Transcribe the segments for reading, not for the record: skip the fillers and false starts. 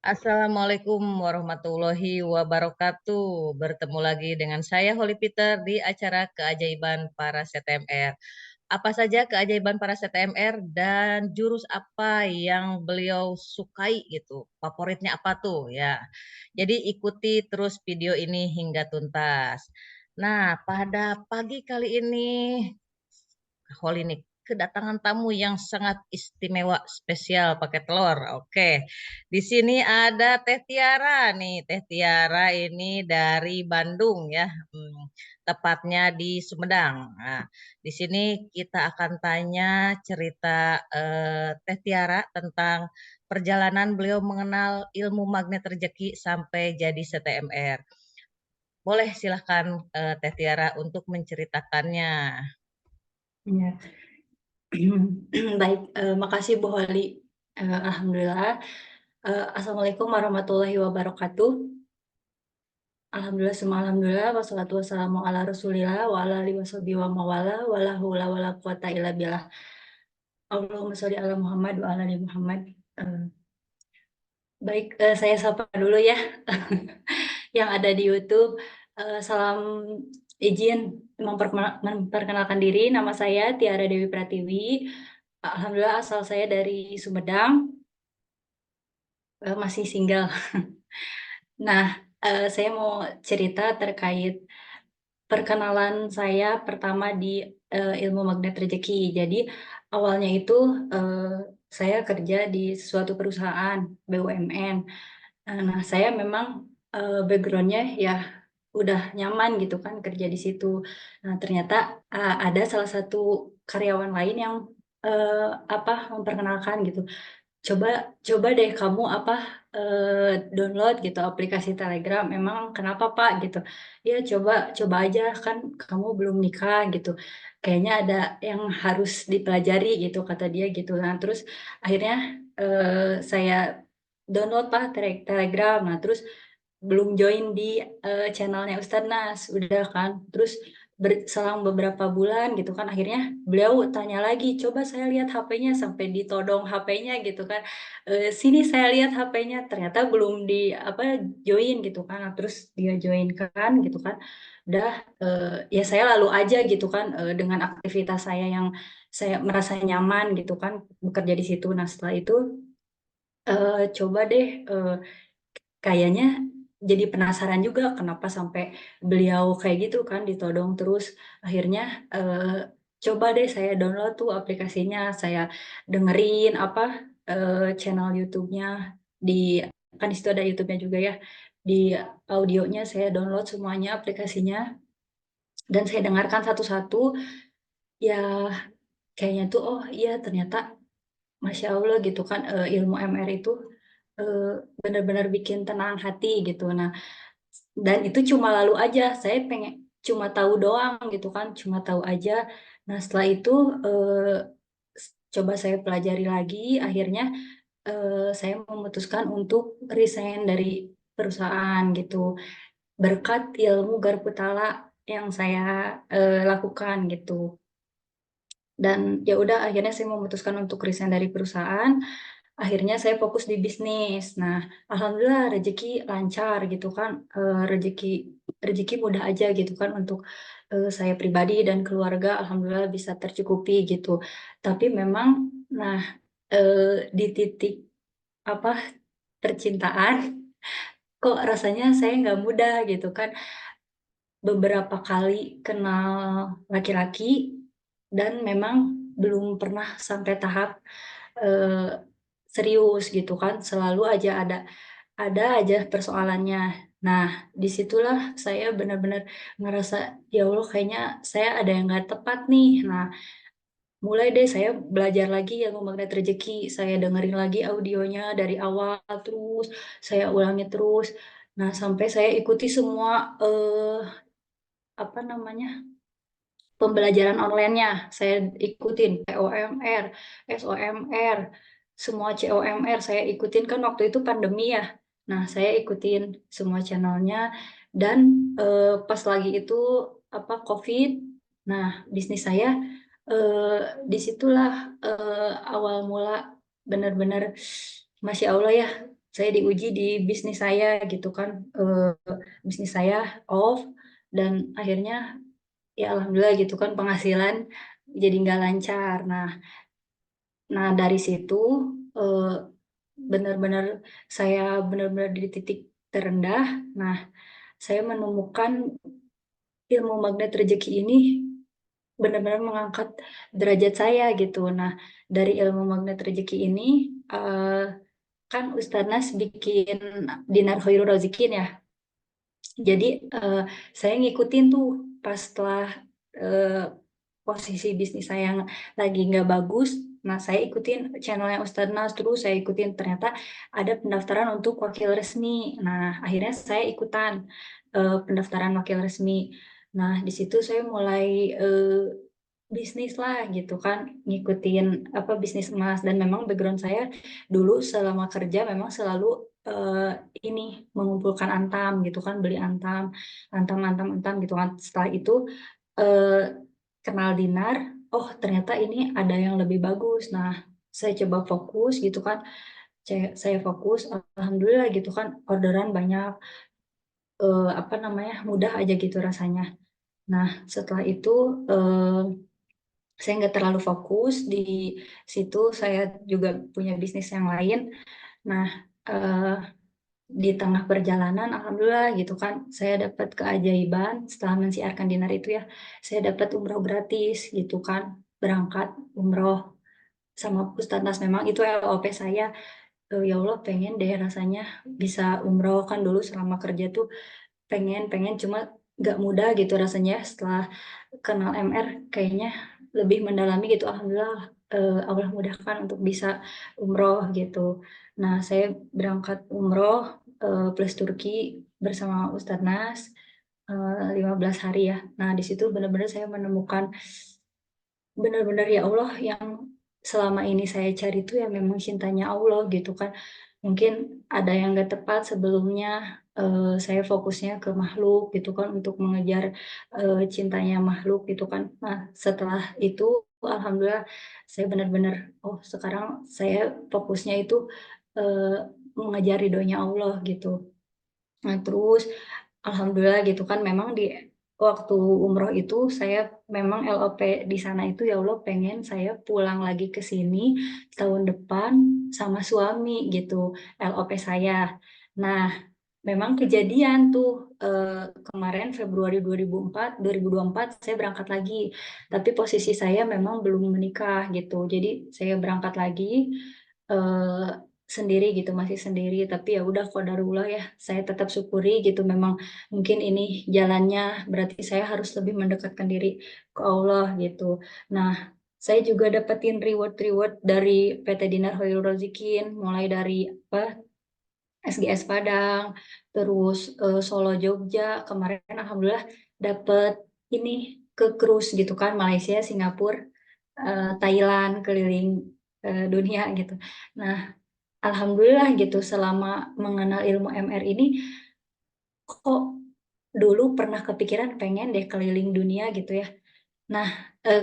Assalamualaikum warahmatullahi wabarakatuh. Bertemu lagi dengan saya Holly Peter di acara Keajaiban Para CTMR. Apa saja keajaiban para CTMR dan jurus apa yang beliau sukai gitu? Favoritnya apa tuh ya? Jadi ikuti terus video ini hingga tuntas. Nah, pada pagi kali ini Holly nih kedatangan tamu yang sangat istimewa, spesial pakai telur. Oke. Di sini ada Teh Tiara nih. Teh Tiara ini dari Bandung ya. Tepatnya di Sumedang. Nah, di sini kita akan tanya cerita Teh Tiara tentang perjalanan beliau mengenal ilmu magnet rezeki sampai jadi CTMR. Boleh silahkan Teh Tiara untuk menceritakannya. Ya. Baik, makasih Bu Holi. Alhamdulillah. Assalamualaikum warahmatullahi wabarakatuh. Alhamdulillah, summa alhamdulillah, wassalatu wassalamu ala Rasulillah wa ala alihi washabihi wa mawala wa la haula wa la quwata illa billah. Allahumma sholli ala Muhammad wa ala ali Muhammad. Eh, Baik, saya sapa dulu ya yang ada di YouTube. Salam izin memperkenalkan diri, nama saya Tiara Dewi Pratiwi. Alhamdulillah asal saya dari Sumedang, masih single. Nah, saya mau cerita terkait perkenalan saya pertama di ilmu magnet rezeki. Jadi awalnya itu saya kerja di suatu perusahaan BUMN. Nah, saya memang backgroundnya ya udah nyaman gitu kan kerja di situ. Nah, ternyata ada salah satu karyawan lain yang memperkenalkan gitu. Coba deh kamu download gitu aplikasi Telegram, "Emang kenapa Pak?" Gitu. "Ya coba coba aja, kan kamu belum nikah gitu, kayaknya ada yang harus dipelajari," gitu kata dia gitu. Nah terus akhirnya, saya download lah Telegram. Nah terus belum join di channel-nya Ustad Nas, udah kan. Terus selang beberapa bulan gitu kan, akhirnya beliau tanya lagi, "Coba saya lihat HP-nya," sampai ditodong HP-nya gitu kan, "Sini saya lihat HP-nya," ternyata belum join gitu kan. Nah, terus dia join kan gitu kan, udah, ya saya lalu aja gitu kan, dengan aktivitas saya yang saya merasa nyaman gitu kan, bekerja di situ. Nah, setelah itu, coba deh, kayaknya jadi penasaran juga kenapa sampai beliau kayak gitu kan, ditodong terus. Akhirnya, coba deh saya download tuh aplikasinya, saya dengerin channel YouTube-nya, kan di situ ada YouTube-nya juga ya, di audionya saya download semuanya aplikasinya, dan saya dengarkan satu-satu, ya kayaknya tuh, oh iya ternyata Masya Allah gitu kan, ilmu MR itu, benar-benar bikin tenang hati gitu. Nah, dan itu cuma lalu aja, saya cuma tahu doang gitu kan, cuma tahu aja. Nah setelah itu, eee, coba saya pelajari lagi, akhirnya, saya memutuskan untuk resign dari perusahaan gitu, berkat ilmu Garputala yang saya, lakukan gitu. Dan ya udah akhirnya saya memutuskan untuk resign dari perusahaan, akhirnya saya fokus di bisnis. Nah, alhamdulillah rezeki lancar gitu kan, rezeki rezeki mudah aja gitu kan untuk, saya pribadi dan keluarga alhamdulillah bisa tercukupi gitu. Tapi memang nah, di titik apa, percintaan kok rasanya saya nggak mudah gitu kan. Beberapa kali kenal laki-laki dan memang belum pernah sampai tahap, eee, serius gitu kan, selalu aja ada aja persoalannya. Nah, disitulah saya benar-benar ngerasa, "Ya Allah kayaknya saya ada yang nggak tepat nih." Nah, mulai deh saya belajar lagi ilmu magnet rezeki, saya dengerin lagi audionya dari awal terus, saya ulangi terus. Nah, sampai saya ikuti semua, apa namanya, pembelajaran online-nya. Saya ikutin POMR, SOMR, semua COMR saya ikutin, kan waktu itu pandemi ya. Nah, saya ikutin semua channel-nya dan, pas lagi itu, Covid, nah bisnis saya, di situlah, awal mula benar-benar Masya Allah ya, saya diuji di bisnis saya gitu kan, bisnis saya off dan akhirnya ya alhamdulillah gitu kan penghasilan jadi nggak lancar. Nah dari situ, eee, benar-benar saya benar-benar di titik terendah. Nah, saya menemukan ilmu magnet rezeki ini benar-benar mengangkat derajat saya gitu. Nah, dari ilmu magnet rezeki ini, eee, kan Ustaz bikin Dinar Khairul Razikin ya. Jadi, saya ngikutin tuh pas setelah, eee, posisi bisnis saya yang lagi nggak bagus, nah saya ikutin channel-nya Ustaz Nas, terus saya ikutin ternyata ada pendaftaran untuk wakil resmi. Nah, akhirnya saya ikutan, pendaftaran wakil resmi. Nah, di situ saya mulai, bisnis lah gitu kan, ngikutin apa, bisnis emas dan memang background saya dulu selama kerja memang selalu, ini mengumpulkan antam gitu kan, beli antam, antam antam antam gitu kan. Setelah itu, eee, kenal Dinar, oh ternyata ini ada yang lebih bagus. Nah, saya coba fokus gitu kan, saya fokus, alhamdulillah gitu kan orderan banyak, apa namanya, mudah aja gitu rasanya. Nah, setelah itu, saya nggak terlalu fokus di situ, saya juga punya bisnis yang lain. Nah, eee, di tengah perjalanan alhamdulillah gitu kan, saya dapat keajaiban setelah mensiarkan dinar itu ya, saya dapat umroh gratis gitu kan, berangkat umroh sama Ustaz. Memang itu LOP saya, ya Allah pengen deh rasanya bisa umroh, kan dulu selama kerja tuh pengen pengen, cuma nggak mudah gitu rasanya setelah kenal MR kayaknya lebih mendalami gitu, alhamdulillah, Allah mudahkan untuk bisa umroh gitu. Nah, saya berangkat umroh, plus Turki bersama Ustaz Nas, 15 hari ya. Nah, di situ benar-benar saya menemukan benar-benar ya Allah yang selama ini saya cari itu ya memang cintanya Allah gitu kan. Mungkin ada yang nggak tepat sebelumnya, saya fokusnya ke makhluk gitu kan untuk mengejar, cintanya makhluk gitu kan. Nah setelah itu alhamdulillah saya benar-benar, oh sekarang saya fokusnya itu, eee, mengejar ridhonya Allah gitu. Nah terus alhamdulillah gitu kan memang di waktu umroh itu saya memang LOP di sana itu ya Allah pengen saya pulang lagi ke sini tahun depan sama suami gitu, LOP saya. Nah, memang kejadian tuh, kemarin Februari 2024 saya berangkat lagi, tapi posisi saya memang belum menikah gitu. Jadi saya berangkat lagi, eee, sendiri gitu, masih sendiri, tapi ya udah qadarullah ya, saya tetap syukuri gitu memang mungkin ini jalannya, berarti saya harus lebih mendekatkan diri ke Allah gitu. Nah, saya juga dapetin reward-reward dari PT Dinar Khairul Razikin, mulai dari apa, SGS Padang, terus, Solo Jogja, kemarin alhamdulillah dapet ini, ke cruise gitu kan, Malaysia, Singapura, Thailand, keliling, dunia gitu. Nah, alhamdulillah gitu selama mengenal ilmu MR ini, kok dulu pernah kepikiran pengen deh keliling dunia gitu ya. Nah,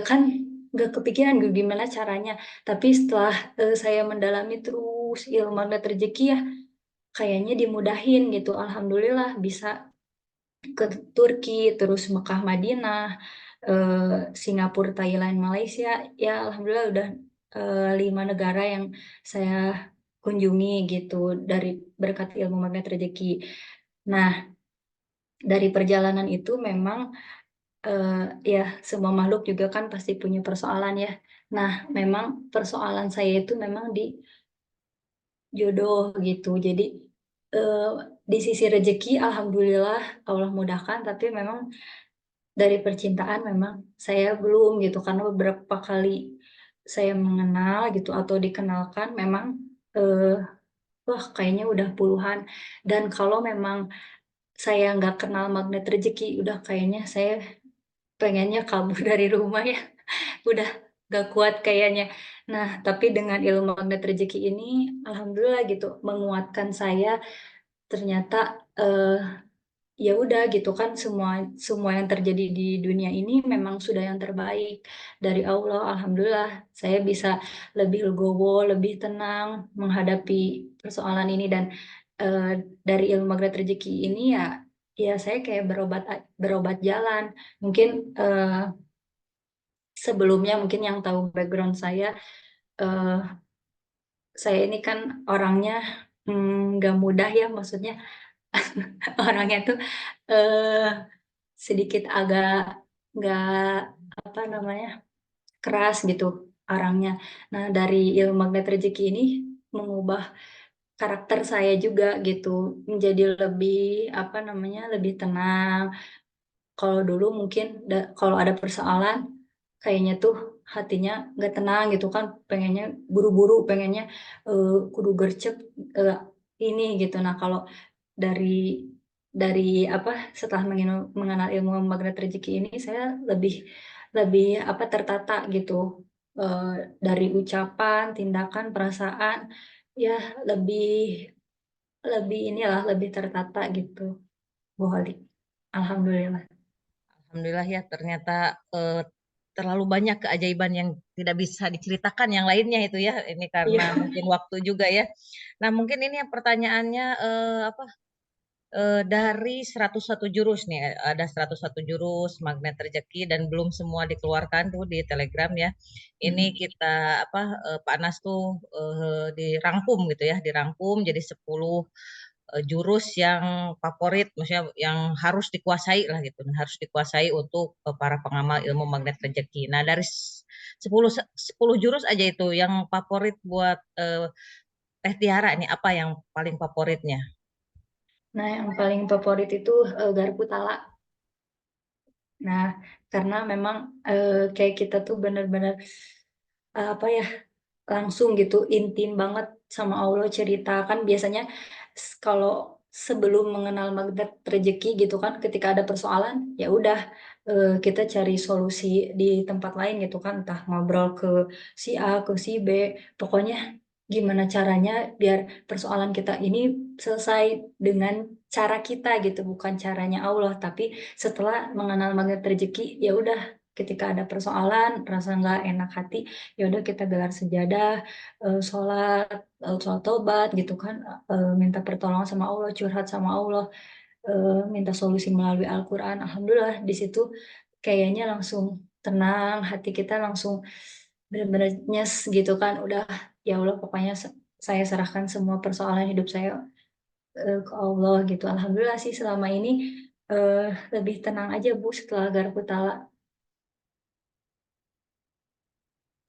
kan nggak kepikiran gimana caranya, tapi setelah, saya mendalami terus ilmu magnet rezeki ya, kayaknya dimudahin gitu, alhamdulillah bisa ke Turki, terus Mekah, Madinah, Singapura, Thailand, Malaysia, ya alhamdulillah udah, 5 negara yang saya kunjungi gitu dari berkat ilmu magnet rezeki. Nah, dari perjalanan itu memang, ya semua makhluk juga kan pasti punya persoalan ya. Nah, memang persoalan saya itu memang di jodoh gitu. Jadi, eee, di sisi rezeki alhamdulillah Allah mudahkan, tapi memang dari percintaan memang saya belum gitu, karena beberapa kali saya mengenal gitu atau dikenalkan memang, eee, wah kayaknya udah puluhan dan kalau memang saya nggak kenal magnet rezeki, udah kayaknya saya pengennya kabur dari rumah ya, udah nggak kuat kayaknya. Nah, tapi dengan ilmu magnet rezeki ini alhamdulillah gitu menguatkan saya ternyata, ya udah gitu kan, semua semua yang terjadi di dunia ini memang sudah yang terbaik dari Allah. Alhamdulillah saya bisa lebih legowo, lebih tenang menghadapi persoalan ini dan dari ilmu magnet rezeki ini ya saya kayak berobat jalan. Mungkin sebelumnya mungkin yang tahu background eh, saya ini kan orangnya nggak mudah ya, maksudnya orangnya tuh eh, sedikit agak nggak apa namanya keras gitu orangnya. Nah dari ilmu magnet rezeki ini mengubah karakter saya juga gitu, menjadi lebih apa namanya lebih tenang. Kalau dulu mungkin kalau ada persoalan kayaknya tuh hatinya nggak tenang gitu kan, pengennya buru-buru, pengennya kudu gercep eh, ini gitu. Nah kalau dari apa setelah mengenal ilmu magnet rezeki ini saya lebih lebih apa tertata gitu. Dari ucapan, tindakan, perasaan ya lebih lebih inilah lebih tertata gitu, Bu Holi. Alhamdulillah. Alhamdulillah ya, ternyata terlalu banyak keajaiban yang tidak bisa diceritakan yang lainnya itu ya. Ini karena Iya. mungkin waktu juga ya. Nah, mungkin ini yang pertanyaannya apa dari 101 jurus nih, ada 101 jurus magnet rezeki dan belum semua dikeluarkan tuh di Telegram ya. Ini Mm. kita apa Pak Anas tuh dirangkum gitu ya, dirangkum jadi 10 jurus yang favorit, maksudnya yang harus dikuasai lah gitu, harus dikuasai untuk para pengamal ilmu magnet rezeki. Nah, dari 10 jurus aja itu yang favorit buat Teh Tiara ini apa yang paling favoritnya? Nah, yang paling favorit itu garpu tala. Nah, karena memang kayak kita tuh bener-bener apa ya langsung gitu intim banget sama Allah, cerita kan biasanya kalau sebelum mengenal magnet rezeki gitu kan, ketika ada persoalan ya udah kita cari solusi di tempat lain gitu kan, entah ngobrol ke si A ke si B, pokoknya gimana caranya biar persoalan kita ini selesai dengan cara kita gitu, bukan caranya Allah. Tapi setelah mengenal magnet rezeki ya udah, ketika ada persoalan rasa nggak enak hati ya udah kita gelar sejadah, sholat, sholat tobat gitu kan, minta pertolongan sama Allah, curhat sama Allah, minta solusi melalui Al-Quran. Alhamdulillah di situ kayaknya langsung tenang, hati kita langsung benar-benar nyes gitu kan, udah ya Allah pokoknya saya serahkan semua persoalan hidup saya ke Allah gitu. Alhamdulillah sih selama ini eh, lebih tenang aja Bu setelah Garpu Tala.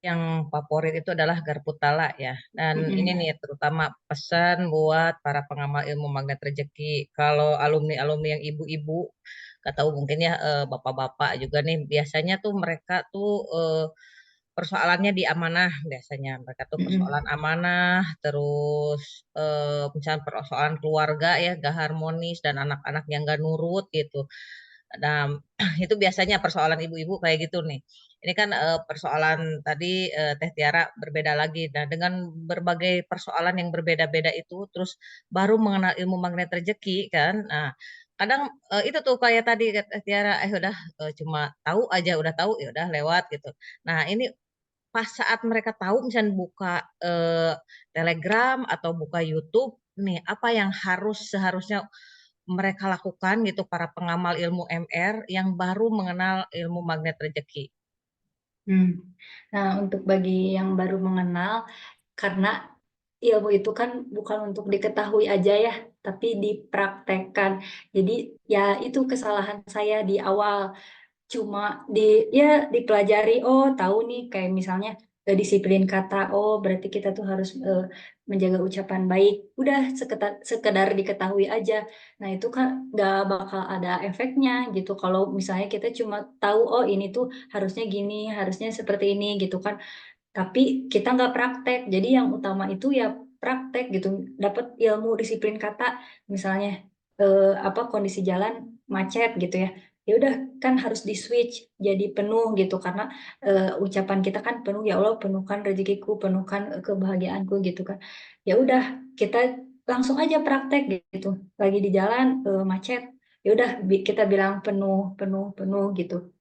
Yang favorit itu adalah garpu tala ya. Dan ini Mm-mm. nih terutama pesan buat para pengamal ilmu magnet rezeki. Kalau alumni-alumni yang ibu-ibu, gak tahu mungkin ya bapak-bapak juga nih, biasanya tuh mereka tuh persoalannya di amanah biasanya. Mereka tuh persoalan Mm-mm. amanah, terus misalnya persoalan keluarga ya gak harmonis dan anak-anak yang gak nurut gitu. Nah, itu biasanya persoalan ibu-ibu kayak gitu nih. Ini kan persoalan tadi Teh Tiara berbeda lagi. Nah, dengan berbagai persoalan yang berbeda-beda itu, terus baru mengenal ilmu magnet rezeki kan. Nah, kadang itu tuh kayak tadi kata Teh Tiara, udah cuma tahu aja, udah tahu ya udah lewat gitu. Nah, ini pas saat mereka tahu misalnya buka Telegram atau buka YouTube, nih apa yang seharusnya mereka lakukan gitu para pengamal ilmu MR yang baru mengenal ilmu magnet rezeki. Hmm. Nah, untuk bagi yang baru mengenal, karena ilmu itu kan bukan untuk diketahui aja ya, tapi dipraktekkan. Jadi ya itu kesalahan saya di awal, cuma di ya dipelajari, oh tahu nih kayak misalnya disiplin kata, oh berarti kita tuh harus menjaga ucapan baik, udah sekedar sekedar diketahui aja. Nah itu kan nggak bakal ada efeknya gitu kalau misalnya kita cuma tahu oh ini tuh harusnya gini, harusnya seperti ini gitu kan, tapi kita nggak praktek. Jadi yang utama itu ya praktek gitu, dapat ilmu disiplin kata. Misalnya apa kondisi jalan macet gitu ya, ya udah kan harus di switch jadi penuh gitu, karena ucapan kita kan penuh, ya Allah penuhkan rezekiku, penuhkan kebahagiaanku gitu kan. Ya udah kita langsung aja praktek gitu, lagi di jalan macet, ya udah kita bilang penuh, penuh, penuh gitu.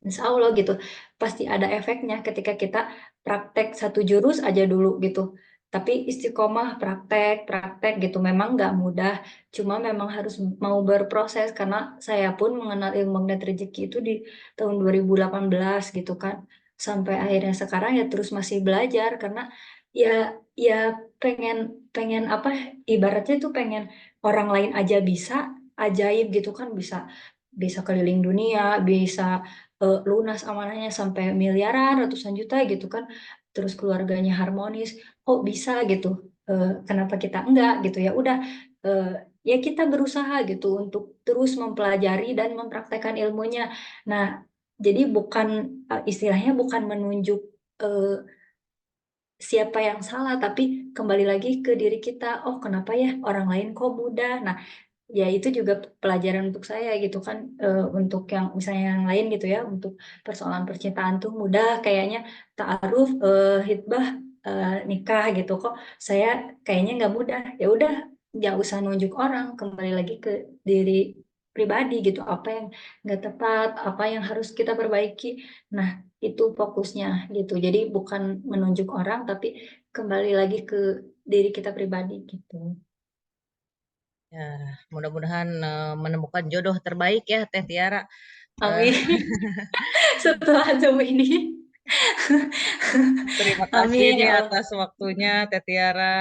Insya Allah gitu, pasti ada efeknya ketika kita praktek satu jurus aja dulu gitu. Tapi istiqomah praktek, praktek gitu memang nggak mudah, cuma memang harus mau berproses karena saya pun mengenal ilmu magnet rezeki itu di tahun 2018 gitu kan. Sampai akhirnya sekarang ya terus masih belajar karena ya pengen pengen apa ibaratnya tuh pengen orang lain aja bisa ajaib gitu kan bisa bisa keliling dunia, bisa lunas amanahnya sampai miliaran, ratusan juta gitu kan, terus keluarganya harmonis, kok bisa gitu, kenapa kita enggak gitu ya udah, eh, ya kita berusaha gitu untuk terus mempelajari dan mempraktekkan ilmunya. Nah, jadi bukan istilahnya bukan menunjuk eh, siapa yang salah, tapi kembali lagi ke diri kita. Oh, kenapa ya orang lain kok mudah? Nah, ya itu juga pelajaran untuk saya gitu kan, untuk yang misalnya yang lain gitu ya, untuk persoalan percintaan tuh mudah kayaknya, ta'aruf, hitbah, nikah gitu, kok saya kayaknya nggak mudah. Ya udah, nggak usah nunjuk orang, kembali lagi ke diri pribadi gitu, apa yang nggak tepat, apa yang harus kita perbaiki. Nah, itu fokusnya gitu, jadi bukan menunjuk orang tapi kembali lagi ke diri kita pribadi gitu. Ya, mudah-mudahan menemukan jodoh terbaik ya Teh Tiara. Eh, Amin. Setelah Zoom ini. Terima kasih Amin nih ya Allah. atas waktunya Teh Tiara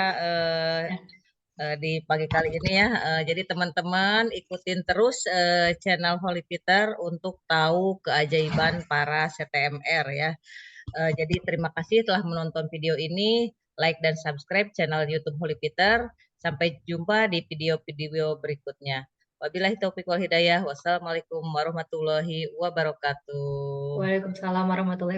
Ya. di pagi kali ini ya. Jadi teman-teman ikutin terus channel Holy Peter untuk tahu keajaiban para CTMR ya. Jadi terima kasih telah menonton video ini. Like dan subscribe channel YouTube Holy Peter. Sampai jumpa di video-video berikutnya. Wabillahi taufiq wal hidayah. Wassalamualaikum warahmatullahi wabarakatuh. Waalaikumsalam warahmatullahi